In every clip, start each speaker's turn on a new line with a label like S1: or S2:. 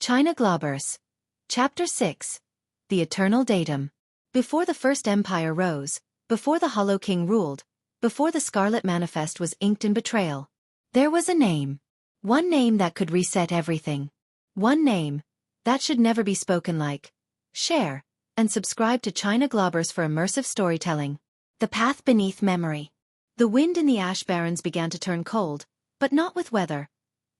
S1: China Globbers. Chapter 6. The Eternal Datum. Before the First Empire rose, before the Hollow King ruled, before the Scarlet Manifest was inked in betrayal, there was a name. One name that could reset everything. One name that should never be spoken. Like, share, and subscribe to China Globbers for immersive storytelling. The path beneath memory. The wind in the ash barrens began to turn cold, but not with weather.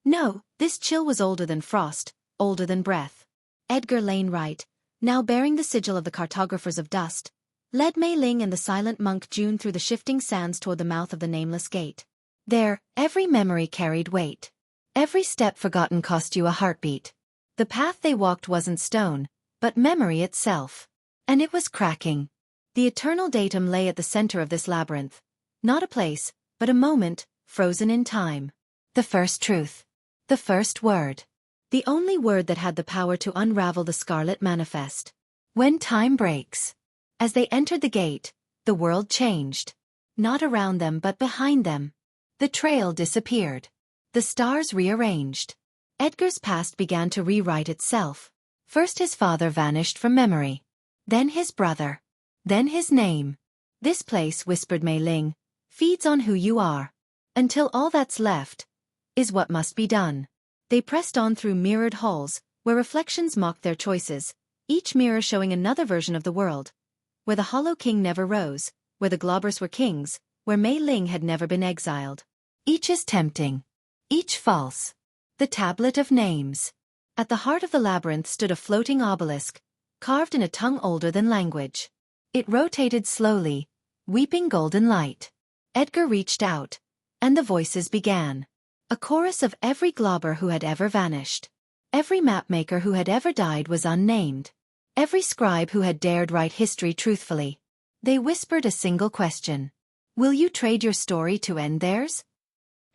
S1: No, this chill was older than frost, older than breath. Edgar Wainwright, now bearing the sigil of the cartographers of dust, led Mei Ling and the silent monk June through the shifting sands toward the mouth of the nameless gate. There, every memory carried weight. Every step forgotten cost you a heartbeat. The path they walked wasn't stone, but memory itself. And it was cracking. The Eternal Datum lay at the center of this labyrinth. Not a place, but a moment, frozen in time. The first truth. The first word. The only word that had the power to unravel the Scarlet Manifest. When time breaks. As they entered the gate, the world changed. Not around them but behind them. The trail disappeared. The stars rearranged. Edgar's past began to rewrite itself. First his father vanished from memory. Then his brother. Then his name. This place, whispered Mei Ling, feeds on who you are. Until all that's left is what must be done. They pressed on through mirrored halls, where reflections mocked their choices, each mirror showing another version of the world. Where the Hollow King never rose, where the Globbers were kings, where Mei Ling had never been exiled. Each is tempting. Each false. The Tablet of Names. At the heart of the labyrinth stood a floating obelisk, carved in a tongue older than language. It rotated slowly, weeping golden light. Edgar reached out, and the voices began. A chorus of every Globber who had ever vanished. Every mapmaker who had ever died was unnamed. Every scribe who had dared write history truthfully. They whispered a single question. Will you trade your story to end theirs?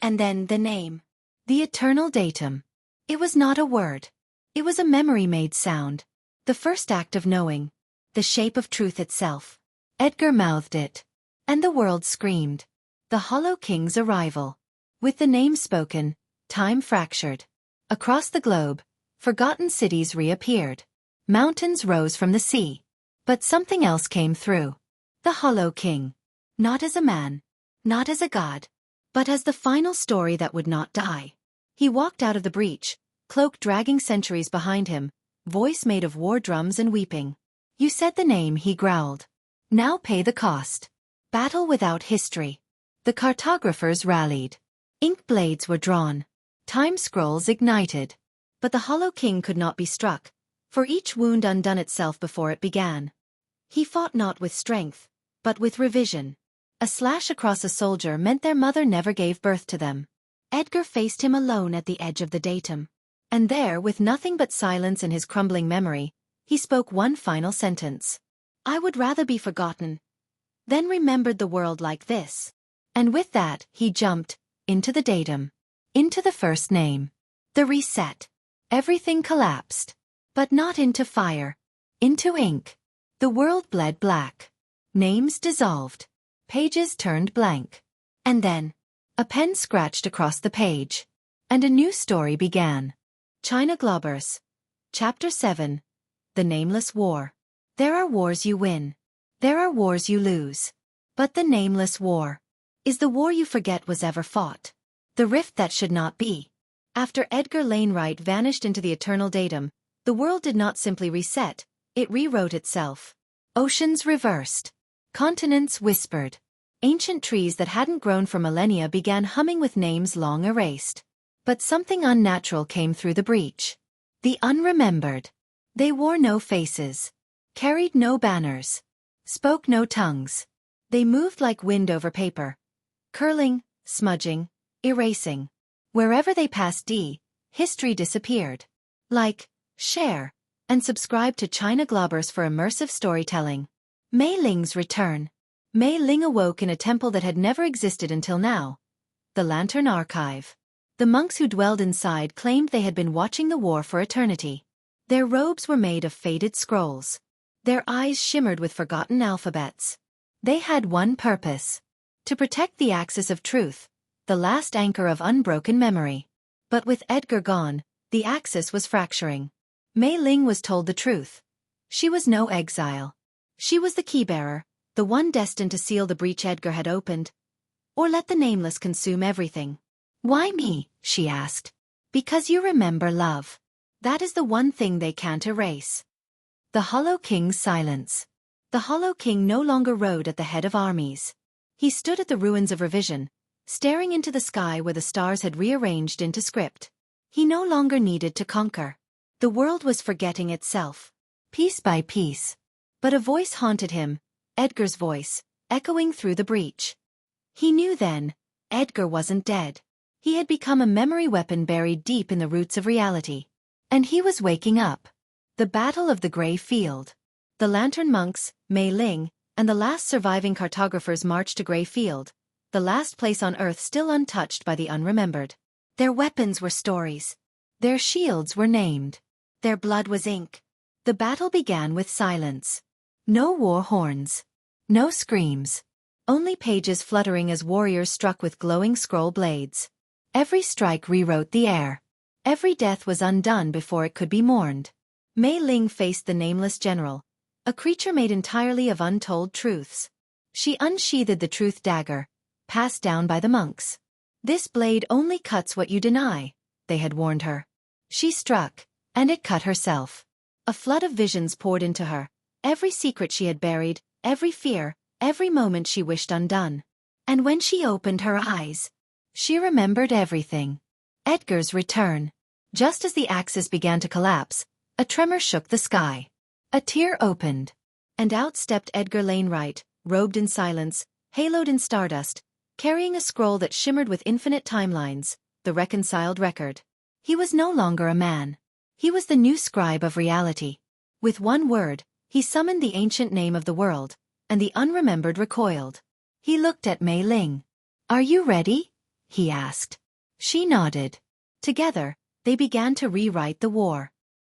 S1: And then the name. The Eternal Datum. It was not a word. It was a memory-made sound. The first act of knowing. The shape of truth itself. Edgar mouthed it. And the world screamed. The Hollow King's arrival. With the name spoken, time fractured. Across the globe, forgotten cities reappeared. Mountains rose from the sea. But something else came through. The Hollow King. Not as a man. Not as a god. But as the final story that would not die. He walked out of the breach, cloak dragging centuries behind him, voice made of war drums and weeping. You said the name, he growled. Now pay the cost. Battle without history. The cartographers rallied. Ink blades were drawn. Time scrolls ignited. But the Hollow King could not be struck, for each wound undone itself before it began. He fought not with strength, but with revision. A slash across a soldier meant their mother never gave birth to them. Edgar faced him alone at the edge of the datum. And there, with nothing but silence in his crumbling memory, he spoke one final sentence. I would rather be forgotten. Then remembered the world like this. And with that, he jumped into the datum. Into the first name. The reset. Everything collapsed. But not into fire. Into ink. The world bled black. Names dissolved. Pages turned blank. And then, a pen scratched across the page. And a new story began. China Globbers. Chapter 7. The Nameless War. There are wars you win. There are wars you lose. But the nameless war is the war you forget was ever fought. The rift that should not be. After Edgar Wainwright vanished into the Eternal Datum, the world did not simply reset, it rewrote itself. Oceans reversed. Continents whispered. Ancient trees that hadn't grown for millennia began humming with names long erased. But something unnatural came through the breach. The unremembered. They wore no faces. Carried no banners. Spoke no tongues. They moved like wind over paper. Curling, smudging, erasing. Wherever they passed history disappeared. Like, share, and subscribe to China Globbers for immersive storytelling. Mei Ling's return. Mei Ling awoke in a temple that had never existed until now. The Lantern Archive. The monks who dwelled inside claimed they had been watching the war for eternity. Their robes were made of faded scrolls. Their eyes shimmered with forgotten alphabets. They had one purpose. To protect the axis of truth, the last anchor of unbroken memory. But with Edgar gone, the axis was fracturing. Mei Ling was told the truth. She was no exile. She was the keybearer, the one destined to seal the breach Edgar had opened, or let the nameless consume everything. Why me? She asked. Because you remember love. That is the one thing they can't erase. The Hollow King's silence. The Hollow King no longer rode at the head of armies. He stood at the ruins of Revision, staring into the sky where the stars had rearranged into script. He no longer needed to conquer. The world was forgetting itself, piece by piece. But a voice haunted him, Edgar's voice, echoing through the breach. He knew then, Edgar wasn't dead. He had become a memory weapon buried deep in the roots of reality. And he was waking up. The Battle of the Grey Field. The Lantern Monks, Mei Ling, and the last surviving cartographers marched to Grey Field, the last place on Earth still untouched by the unremembered. Their weapons were stories. Their shields were named. Their blood was ink. The battle began with silence. No war horns. No screams. Only pages fluttering as warriors struck with glowing scroll blades. Every strike rewrote the air. Every death was undone before it could be mourned. Mei Ling faced the nameless general, a creature made entirely of untold truths. She unsheathed the truth dagger, passed down by the monks. This blade only cuts what you deny, they had warned her. She struck, and it cut herself. A flood of visions poured into her, every secret she had buried, every fear, every moment she wished undone. And when she opened her eyes, she remembered everything. Edgar's return. Just as the axis began to collapse, a tremor shook the sky. A tear opened. And out stepped Edgar Lainwright, robed in silence, haloed in stardust, carrying a scroll that shimmered with infinite timelines, the reconciled record. He was no longer a man. He was the new scribe of reality. With one word, he summoned the ancient name of the world, and the unremembered recoiled. He looked at Mei Ling. "Are you ready?" he asked. She nodded. Together, they began to rewrite the war.